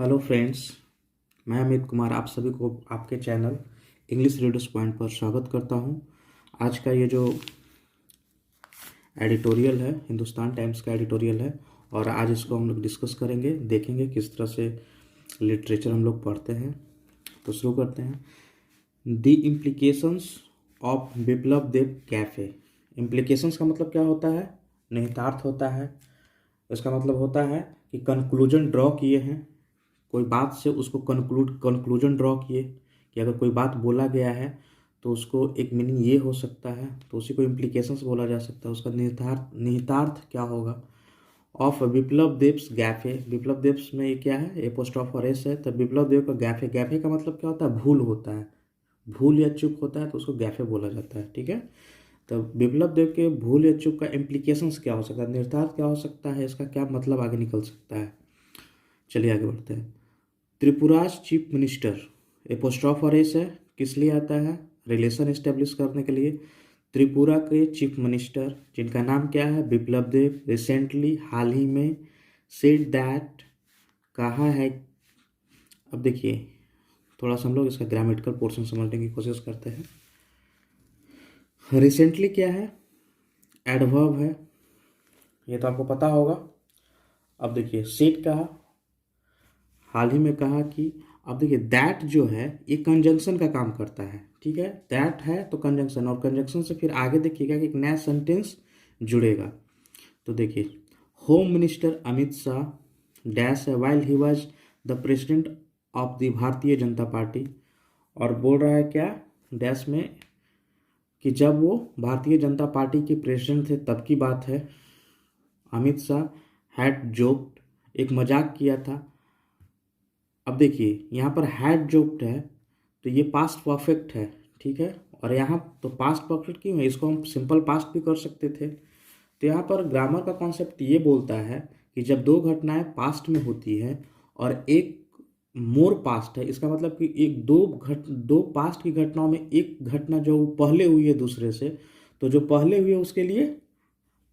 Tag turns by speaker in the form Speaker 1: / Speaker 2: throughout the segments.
Speaker 1: Hello friends, मैं अमित कुमार आप सभी को आपके चैनल इंग्लिश रीडर्स पॉइंट पर स्वागत करता हूं। आज का ये जो एडिटोरियल है हिंदुस्तान टाइम्स का एडिटोरियल है और आज इसको हम लोग डिस्कस करेंगे, देखेंगे किस तरह से लिटरेचर हम लोग पढ़ते हैं। तो शुरू करते हैं। The implications of Biplab Deb gaffe. Implications का मतलब क्या होता है? निहितार्थ होता है। इसका मतलब होता है कि कंक्लूजन ड्रॉ किए हैं, कोई बात से उसको कंक्लूजन ड्रॉ किए कि अगर कोई बात बोला गया है तो उसको एक मीनिंग ये हो सकता है, तो उसी को इम्प्लीकेशंस बोला जा सकता है। उसका निहितार्थ क्या होगा। ऑफ विप्लव देव्स गैफे। विप्लव देव्स में ये क्या है? एपोस्ट्रोफ एस है। तो विप्लव देव का गैफे, गैफे का मतलब क्या होता है? भूल होता है, भूल या चूक होता है तो उसको गैफे बोला जाता है। ठीक है, तो बिप्लब देव के भूल या चूक का इम्प्लीकेशंस क्या हो सकता है, निहितार्थ क्या हो सकता है, इसका क्या मतलब आगे निकल सकता है। चलिए आगे बढ़ते हैं। त्रिपुराज चीफ मिनिस्टर, एपोस्ट्रोफ और एस है, किस लिए आता है? रिलेशन इस्टेब्लिश करने के लिए। त्रिपुरा के चीफ मिनिस्टर जिनका नाम क्या है? बिप्लब देव, रिसेंटली हाल ही में सेड दैट, कहा है। अब देखिए थोड़ा सा हम लोग इसका ग्रामेटिकल पोर्शन समझने की कोशिश करते हैं। रिसेंटली क्या है? एडवर्ब है, ये तो आपको पता होगा। अब देखिए सेड कहा, हाल ही में कहा कि। अब देखिए दैट जो है ये कंजंक्शन का काम करता है। ठीक है, दैट है तो कंजंक्शन, और कंजंक्शन से फिर आगे देखिएगा कि एक नया सेंटेंस जुड़ेगा। तो देखिए home minister Amit Shah dash है वाइल ही was the president of the Bharatiya Janata party, और बोल रहा है क्या डैश में कि जब वो भारतीय जनता पार्टी के प्रेसिडेंट थे तब की बात है। अमित शाह हैड जोक्ड, एक मजाक किया था। अब देखिए यहाँ पर हैड जोक्ड है तो ये पास्ट परफेक्ट है। ठीक है, और यहाँ तो पास्ट परफेक्ट क्यों है? इसको हम सिंपल पास्ट भी कर सकते थे। तो यहाँ पर ग्रामर का कॉन्सेप्ट ये बोलता है कि जब दो घटनाएं पास्ट में होती है और एक मोर पास्ट है, इसका मतलब कि एक दो पास्ट की घटनाओं में एक घटना जो पहले हुई है दूसरे से, तो जो पहले हुई है उसके लिए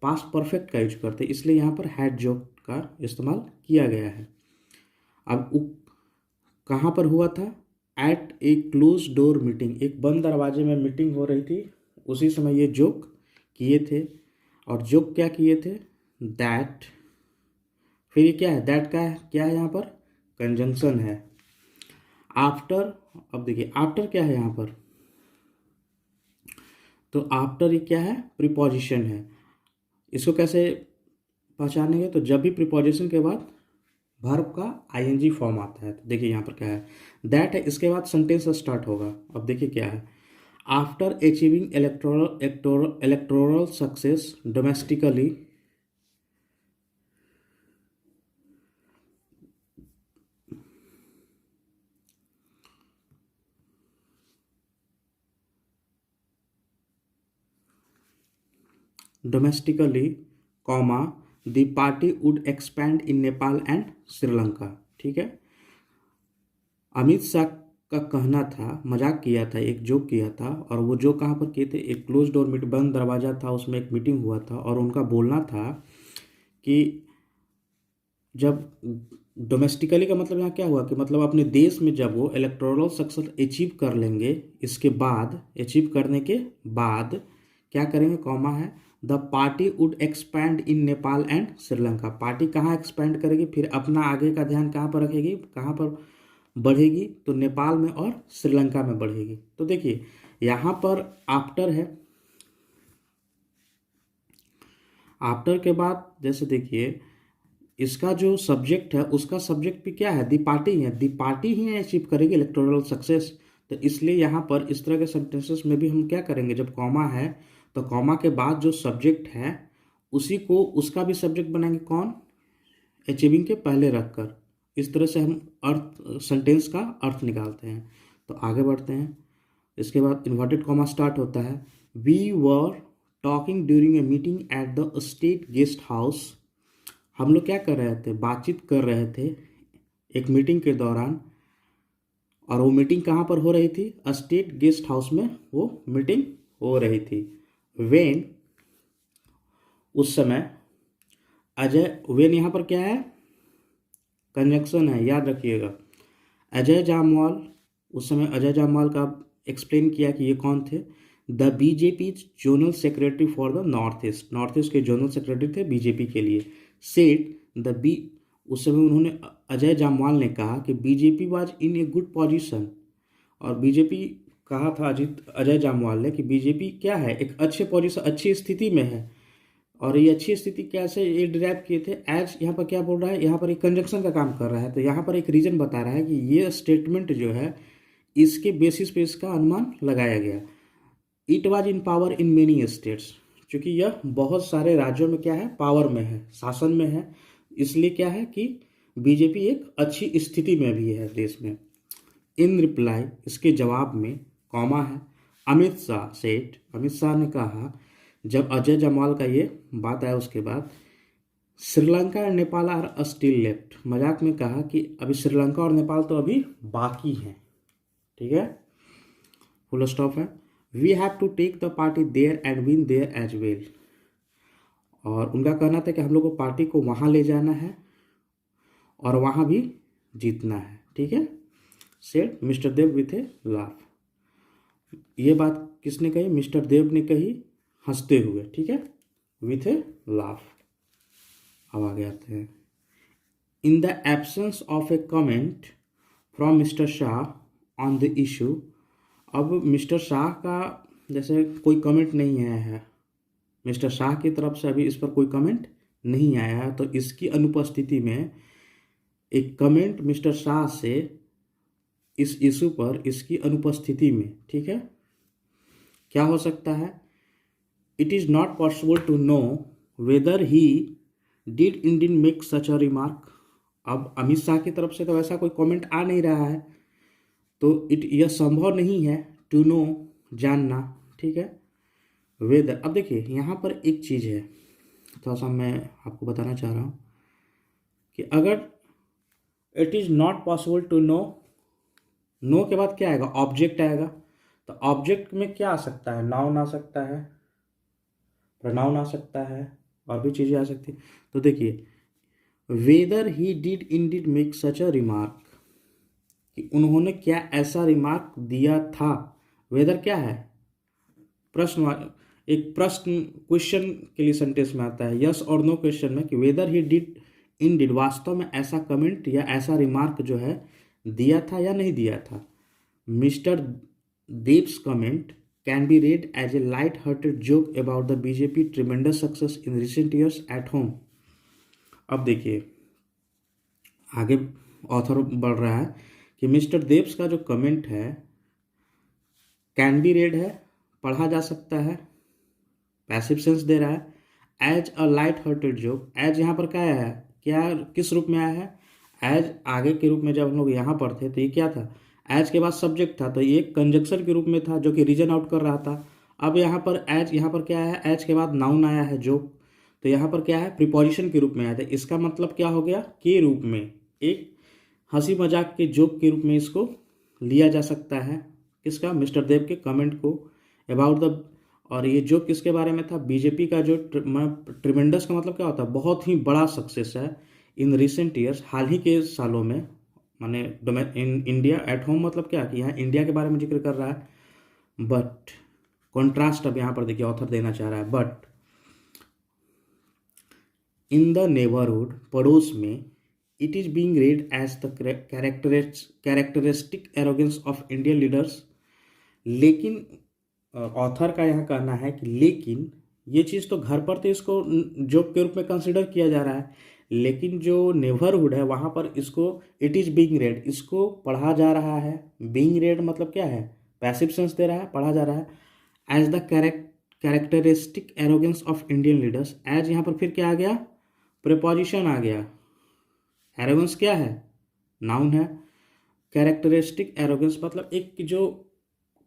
Speaker 1: पास्ट परफेक्ट का यूज करते हैं, इसलिए यहाँ पर हैड जोक का इस्तेमाल किया गया है। अब कहाँ पर हुआ था? एट ए क्लोज डोर मीटिंग, एक बंद दरवाजे में मीटिंग हो रही थी, उसी समय ये जोक किए थे। और जोक क्या किए थे? दैट, फिर ये क्या है? दैट का क्या है यहाँ पर? कंजंक्शन है। आफ्टर, अब देखिए आफ्टर क्या है यहाँ पर? तो आफ्टर ये क्या है? प्रीपोजिशन है। इसको कैसे पहचानेंगे? तो जब भी प्रीपोजिशन के बाद वर्ब का आईएनजी फॉर्म आता है, तो देखिए यहाँ पर क्या है? दैट है, इसके बाद सेंटेंस स्टार्ट होगा। अब देखिए क्या है? After achieving electoral success domestically, comma the party would expand in Nepal and Sri Lanka. ठीक है, अमित शाह का कहना था, मजाक किया था, एक जोक किया था, और वो जोक कहाँ पर किए थे? एक क्लोज डोर मीटिंग, बंद दरवाजा था, उसमें एक मीटिंग हुआ था, और उनका बोलना था कि जब डोमेस्टिकली का मतलब यहाँ क्या हुआ कि मतलब अपने देश में जब वो इलेक्टोरल सक्सेस अचीव कर लेंगे, इसके बाद अचीव करने के बाद क्या करेंगे? कॉमा है, the party would expand in Nepal and Sri Lanka. Party कहाँ एक्सपैंड करेगी? फिर अपना आगे का ध्यान कहाँ पर रखेगी, कहाँ पर बढ़ेगी? तो नेपाल में और श्रीलंका में बढ़ेगी। तो देखिए यहाँ पर आफ्टर है, आफ्टर के बाद जैसे देखिए इसका जो सब्जेक्ट है उसका सब्जेक्ट भी क्या है? दी पार्टी है, दी पार्टी ही अचीव करेगी इलेक्टोरल सक्सेस। तो इसलिए यहाँ पर इस तरह के सेंटेंसेस में भी हम क्या करेंगे? जब कॉमा है तो कॉमा के बाद जो सब्जेक्ट है उसी को उसका भी सब्जेक्ट बनाएंगे। कौन? अचीविंग के पहले रखकर। इस तरह से हम अर्थ, सेंटेंस का अर्थ निकालते हैं। तो आगे बढ़ते हैं। इसके बाद इन्वर्टेड कॉमा स्टार्ट होता है। We were talking during a meeting at the state guest house. हम लोग क्या कर रहे थे? बातचीत कर रहे थे एक मीटिंग के दौरान, और वो मीटिंग कहाँ पर हो रही थी? स्टेट गेस्ट हाउस में वो मीटिंग हो रही थी। वेन, उस समय। अजय, वेन यहाँ पर क्या है? कंजंक्शन है, याद रखिएगा। अजय जामवाल, उस समय अजय जामवाल का एक्सप्लेन किया कि ये कौन थे। The BJP zonal secretary for the north east, north east के जोनल सेक्रेटरी थे बीजेपी के लिए। सेट द बी, उस समय उन्होंने, अजय जामवाल ने कहा कि BJP was in a good position, और बीजेपी कहा था अजय जामवाल ने कि बीजेपी क्या है, एक अच्छे पोजीशन, अच्छी स्थिति में है। और ये अच्छी स्थिति कैसे ये डिराइव किए थे, एज यहाँ पर क्या बोल रहा है, यहाँ पर एक कंजंक्शन का काम कर रहा है, तो यहाँ पर एक रीजन बता रहा है कि ये स्टेटमेंट जो है इसके बेसिस पे इसका अनुमान लगाया गया। It was in power in many states, क्योंकि यह बहुत सारे राज्यों में क्या है, पावर में है, शासन में है, इसलिए क्या है कि बीजेपी एक अच्छी स्थिति में भी है देश में। इन रिप्लाई, इसके जवाब में कॉमा है, अमित शाह सेठ, अमित शाह ने कहा जब अजय जामवाल का ये बात आया उसके बाद, श्रीलंका और नेपाल आर स्टिल लेफ्ट, मजाक में कहा कि अभी श्रीलंका और नेपाल तो अभी बाकी हैं, ठीक है, फुल स्टॉप है। We have to take the party there and win there as well, और उनका कहना था कि हम लोग को पार्टी को वहाँ ले जाना है और वहाँ भी जीतना है, ठीक है, said mister Deb with a laugh. ये बात किसने कही, मिस्टर देव ने कही हंसते हुए, ठीक है, विथ ए लाफ। अब आगे आते हैं। In the absence of A comment from mister Shah on the issue, अब मिस्टर शाह का जैसे कोई कमेंट नहीं आया है, मिस्टर शाह की तरफ से अभी इस पर कोई कमेंट नहीं आया है, तो इसकी अनुपस्थिति में एक कमेंट मिस्टर शाह से इस इशू पर, इसकी अनुपस्थिति में, ठीक है, क्या हो सकता है, it is not possible to know whether he did indeed make such a remark. अब अमित शाह की तरफ से तो वैसा कोई कमेंट आ नहीं रहा है, तो यह संभव नहीं है टू नो, जानना, ठीक है, वेदर। अब देखिए यहाँ पर एक चीज़ है, थोड़ा सा मैं आपको बताना चाह रहा हूँ कि अगर it is not possible to know, know के बाद क्या आएगा, ऑब्जेक्ट आएगा, तो ऑब्जेक्ट में क्या आ सकता है, नाउन आ सकता है, प्रोनाउन आ सकता है, और भी चीज़ें आ सकती है। तो देखिए weather he did indeed make such a remark, कि उन्होंने क्या ऐसा रिमार्क दिया था। वेदर क्या है, प्रश्न, एक प्रश्न, क्वेश्चन के लिए सेंटेंस में आता है, यस और नो क्वेश्चन में, कि वेदर ही डिड इंडिड, वास्तव में ऐसा कमेंट या ऐसा रिमार्क जो है दिया था या नहीं दिया था। Mister Dev's comment can be read as a light-hearted joke about the BJP tremendous success in recent years at home। अब देखिए आगे ऑथर बढ़ रहा है कि मिस्टर देव्स का जो कमेंट है कैन बी रेड है, पढ़ा जा सकता है, पैसिव सेंस दे रहा है, as a light hearted joke, as यहाँ पर क्या आया है, क्या किस रूप में आया है, एज आगे के रूप में। जब हम लोग यहाँ पर थे तो ये क्या था, एज के बाद सब्जेक्ट था, तो ये कंजक्शन के रूप में था जो कि रीजन आउट कर रहा था। अब यहाँ पर एज, यहाँ पर क्या है, एज के बाद नाउन आया है जोक, तो यहाँ पर क्या है, प्रीपोजिशन के रूप में आया था। इसका मतलब क्या हो गया, के रूप में, एक हंसी मजाक के जोक के रूप में इसको लिया जा सकता है, किसका, मिस्टर देव के कमेंट को अबाउट द, और ये जोक किसके बारे में था, बीजेपी का जो ट्रिमेंडस का मतलब क्या होता है, बहुत ही बड़ा सक्सेस है इन रिसेंट ईयर्स, हाल ही के सालों में, माने इन इंडिया एट होम, मतलब क्या कि यहाँ इंडिया के बारे में जिक्र कर रहा है। बट कॉन्ट्रास्ट अब यहाँ पर देखिए ऑथर देना चाह रहा है, बट इन द नेबरहुड, पड़ोस में, it is being read as the characteristic arrogance of Indian leaders. लेकिन ऑथर का यहाँ कहना है कि लेकिन ये चीज़ तो घर पर तो इसको जोक के रूप में कंसिडर किया जा रहा है, लेकिन जो नेबरहुड है वहाँ पर इसको इट इज़ बीइंग रेड, इसको पढ़ा जा रहा है। बीइंग रेड मतलब क्या है, पैसिव सेंस दे रहा है, पढ़ा जा रहा है। As the characteristic arrogance of Indian leaders, as यहाँ पर फिर क्या आ गया, प्रीपोजिशन आ गया। एरोगेंस क्या है, नाउन है। कैरेक्टरिस्टिक एरोगेंस मतलब एक जो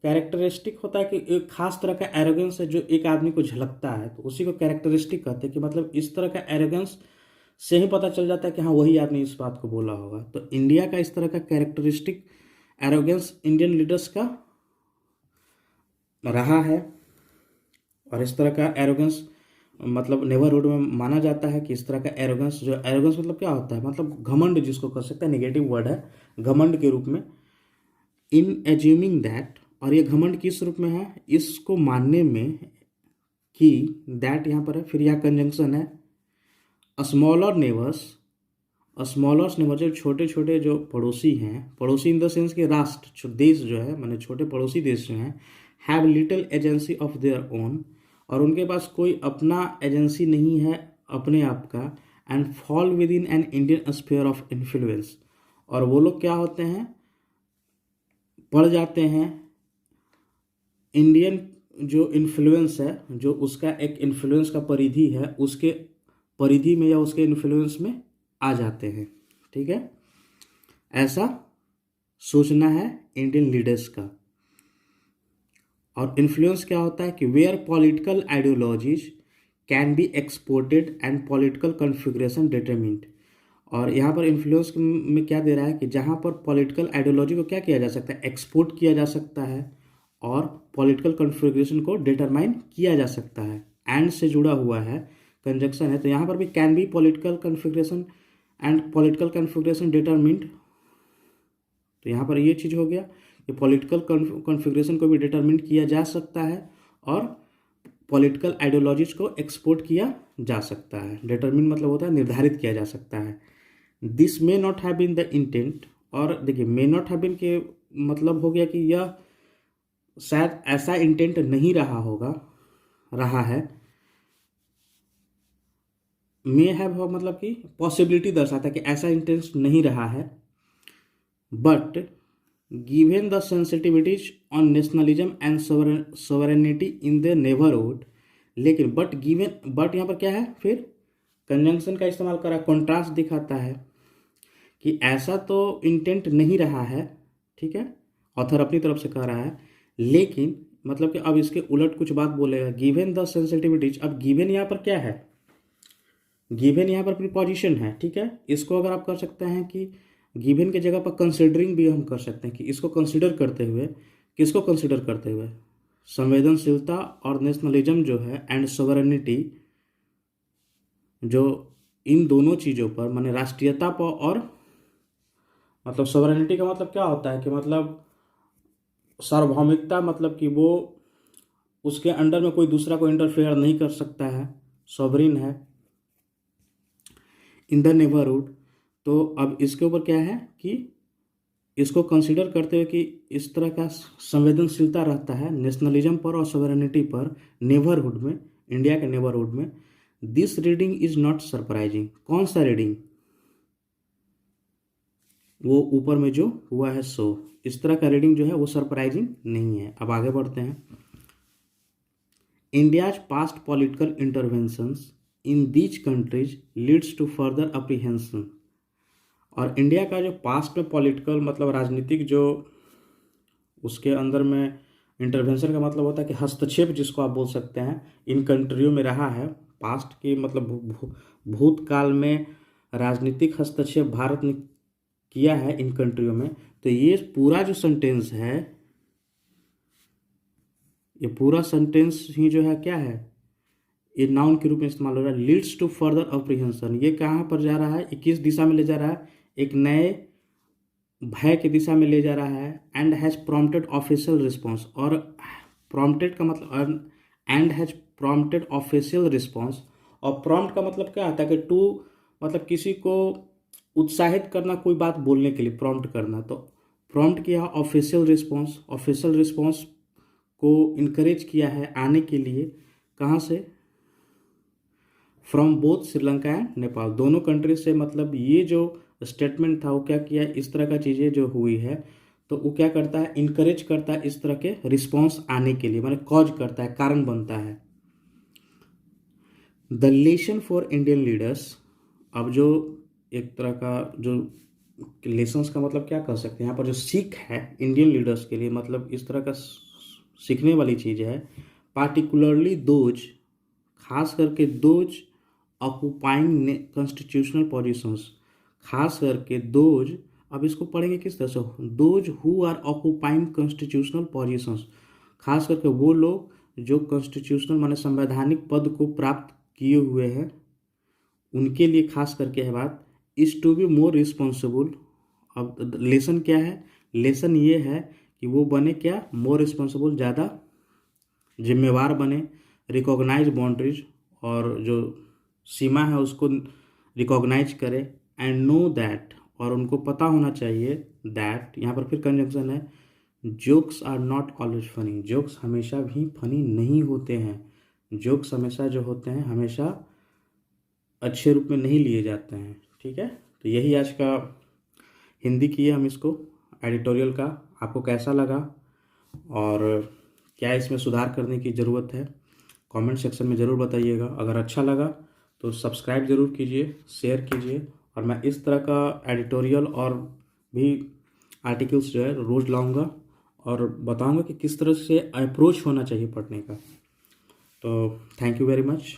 Speaker 1: कैरेक्टरिस्टिक होता है कि एक खास तरह का एरोगेंस है जो एक आदमी को झलकता है, तो उसी को कैरेक्टरिस्टिक कहते हैं, कि मतलब इस तरह का एरोगेंस से ही पता चल जाता है कि हाँ वही आदमी इस बात को बोला होगा। तो इंडिया का इस तरह का कैरेक्टरिस्टिक एरोगेंस इंडियन लीडर्स का रहा है, और इस तरह का एरोगेंस मतलब नेबरहुड में माना जाता है कि इस तरह का एरोगेंस, जो एरोगेंस मतलब क्या होता है, मतलब घमंड जिसको कह सकते हैं, नेगेटिव वर्ड है घमंड के रूप में। इन एज्यूमिंग दैट, और ये घमंड किस रूप में है, इसको मानने में कि दैट यहाँ पर है, फिर यहाँ कंजंक्शन है, स्मॉलर नेबर्स, स्मॉलर नेबर जो छोटे छोटे जो पड़ोसी हैं, पड़ोसी इन द सेंस के राष्ट्र, देश जो है, माने छोटे पड़ोसी देश जो हैं, have little agency of their own, और उनके पास कोई अपना एजेंसी नहीं है अपने आप का, and fall with in an Indian sphere of influence, और वो लोग क्या होते हैं, पड़ जाते हैं इंडियन जो इन्फ्लुएंस है, जो उसका एक इन्फ्लुएंस का परिधि है, उसके परिधि में या उसके इन्फ्लुएंस में आ जाते हैं। ठीक है, ऐसा सोचना है इंडियन लीडर्स का। और इन्फ्लुएंस क्या होता है कि where political ideologies can be exported and political configuration determined, और यहाँ पर इन्फ्लुएंस में क्या दे रहा है कि जहाँ पर पॉलिटिकल आइडियोलॉजी को क्या किया जा सकता है, एक्सपोर्ट किया जा सकता है, और पॉलिटिकल कॉन्फ़िगरेशन को डिटरमाइन किया जा सकता है। एंड से जुड़ा हुआ है, कंजक्शन है, तो यहाँ पर भी can be political configuration and political configuration determined, तो यहाँ पर ये चीज़ हो गया कि पॉलिटिकल कॉन्फ़िगरेशन को भी डिटरमिन किया जा सकता है, और पॉलिटिकल आइडियोलॉजीज को एक्सपोर्ट किया जा सकता है। डिटरमिन मतलब होता है निर्धारित किया जा सकता है। This may not have been the intent, और देखिए मे नॉट हैव बीन के मतलब हो गया कि यह शायद ऐसा इंटेंट नहीं रहा होगा, रहा है। मे हैव मतलब कि पॉसिबिलिटी दर्शाता है कि ऐसा इंटेंट नहीं रहा है, but given the sensitivities on nationalism and sovereignty in the neighborhood, लेकिन बट यहाँ पर क्या है, फिर कंजंक्शन का इस्तेमाल करा, कॉन्ट्रास्ट दिखाता है कि ऐसा तो इंटेंट नहीं रहा है। ठीक है, ऑथर अपनी तरफ से कह रहा है, लेकिन मतलब कि अब इसके उलट कुछ बात बोलेगा, गिवन द सेंसिटिविटीज। अब गिवन यहाँ पर क्या है, गिवन यहाँ पर प्रीपोजिशन है। ठीक है, इसको अगर आप कर सकते हैं कि गिवन के जगह पर कंसिडरिंग भी हम कर सकते हैं कि इसको कंसिडर करते हुए, किसको कंसिडर करते हुए, संवेदनशीलता और नेशनलिज्म जो है एंड सोवरेनिटी, जो इन दोनों चीज़ों पर, माने राष्ट्रीयता पर, और मतलब सोवरेनिटी का मतलब क्या होता है कि मतलब सार्वभौमिकता, मतलब कि वो उसके अंडर में कोई दूसरा को इंटरफेयर नहीं कर सकता है, सॉवरिन है इन द नेबरहुड। तो अब इसके ऊपर क्या है कि इसको कंसीडर करते हुए कि इस तरह का संवेदनशीलता रहता है नेशनलिज्म पर और सॉवरेनिटी पर नेबरहुड में, इंडिया के नेबरहुड में। This reading is not surprising, कौन सा रीडिंग, वो ऊपर में जो हुआ है सो, इस तरह का रीडिंग जो है वो सरप्राइजिंग नहीं है। अब आगे बढ़ते हैं। India's past political interventions in these countries leads to further apprehension, और इंडिया का जो पास्ट में पॉलिटिकल मतलब राजनीतिक जो उसके अंदर में इंटरवेंशन का मतलब होता है कि हस्तक्षेप जिसको आप बोल सकते हैं, इन कंट्रियों में रहा है। पास्ट की मतलब भूतकाल में राजनीतिक हस्तक्षेप भारत ने किया है इन कंट्रियों में। तो ये पूरा जो सेंटेंस है, ये पूरा सेंटेंस ही जो है क्या है, ये नाउन के रूप में इस्तेमाल हो रहा है। लीड्स टू फर्दर अप्रीहेंशन, ये कहाँ पर जा रहा है, 21 दिशा में ले जा रहा है, एक नए भय की दिशा में ले जा रहा है। And has prompted official response, और प्रॉम्प्टेड का मतलब and has prompted official response, और प्रॉम्प्ट का मतलब क्या आता है कि टू मतलब किसी को उत्साहित करना, कोई बात बोलने के लिए प्रॉम्प्ट करना। तो प्रॉम्प्ट किया ऑफिशियल रिस्पॉन्स, ऑफिशियल रिस्पॉन्स को इनकरेज किया है आने के लिए, कहाँ से, from both Sri Lanka and Nepal, दोनों कंट्री से। मतलब ये जो स्टेटमेंट था वो क्या किया, इस तरह का चीज़ें जो हुई है तो वो क्या करता है, इनकरेज करता है इस तरह के रिस्पॉन्स आने के लिए, माने कॉज करता है, कारण बनता है। The lesson for Indian leaders, अब जो एक तरह का जो लेसन्स का मतलब क्या कर सकते हैं यहाँ पर, जो सीख है इंडियन लीडर्स के लिए, मतलब इस तरह का सीखने वाली चीज़ है। पार्टिकुलरली दोज, खास करके दोज ऑक्यूपाइंग कॉन्स्टिट्यूशनल पोजीशंस, खास करके दोज, अब इसको पढ़ेंगे किस तरह से, those who are occupying constitutional positions, खास करके वो लोग जो कॉन्स्टिट्यूशनल माने संवैधानिक पद को प्राप्त किए हुए हैं उनके लिए खास करके है बात, is to be more responsible. अब लेसन क्या है, लेसन ये है कि वो बने क्या, मोर रिस्पॉन्सिबल, ज़्यादा जिम्मेवार बने, रिकॉग्नाइज बाउंड्रीज, और जो सीमा है उसको रिकॉग्नाइज करे, एंड नो दैट, और उनको पता होना चाहिए दैट, यहाँ पर फिर कंजंक्शन है, jokes are not always funny, jokes हमेशा भी फनी नहीं होते हैं, जोक्स हमेशा जो होते हैं हमेशा अच्छे रूप में नहीं लिए जाते हैं। ठीक है, तो यही आज का हिंदी किए हम इसको एडिटोरियल का। आपको कैसा लगा और क्या इसमें सुधार करने की ज़रूरत है, कमेंट सेक्शन में ज़रूर बताइएगा। अगर अच्छा लगा तो सब्सक्राइब ज़रूर कीजिए, शेयर कीजिए, और मैं इस तरह का एडिटोरियल और भी आर्टिकल्स जो है रोज़ लाऊंगा और बताऊंगा कि किस तरह से अप्रोच होना चाहिए पढ़ने का। तो थैंक यू वेरी मच।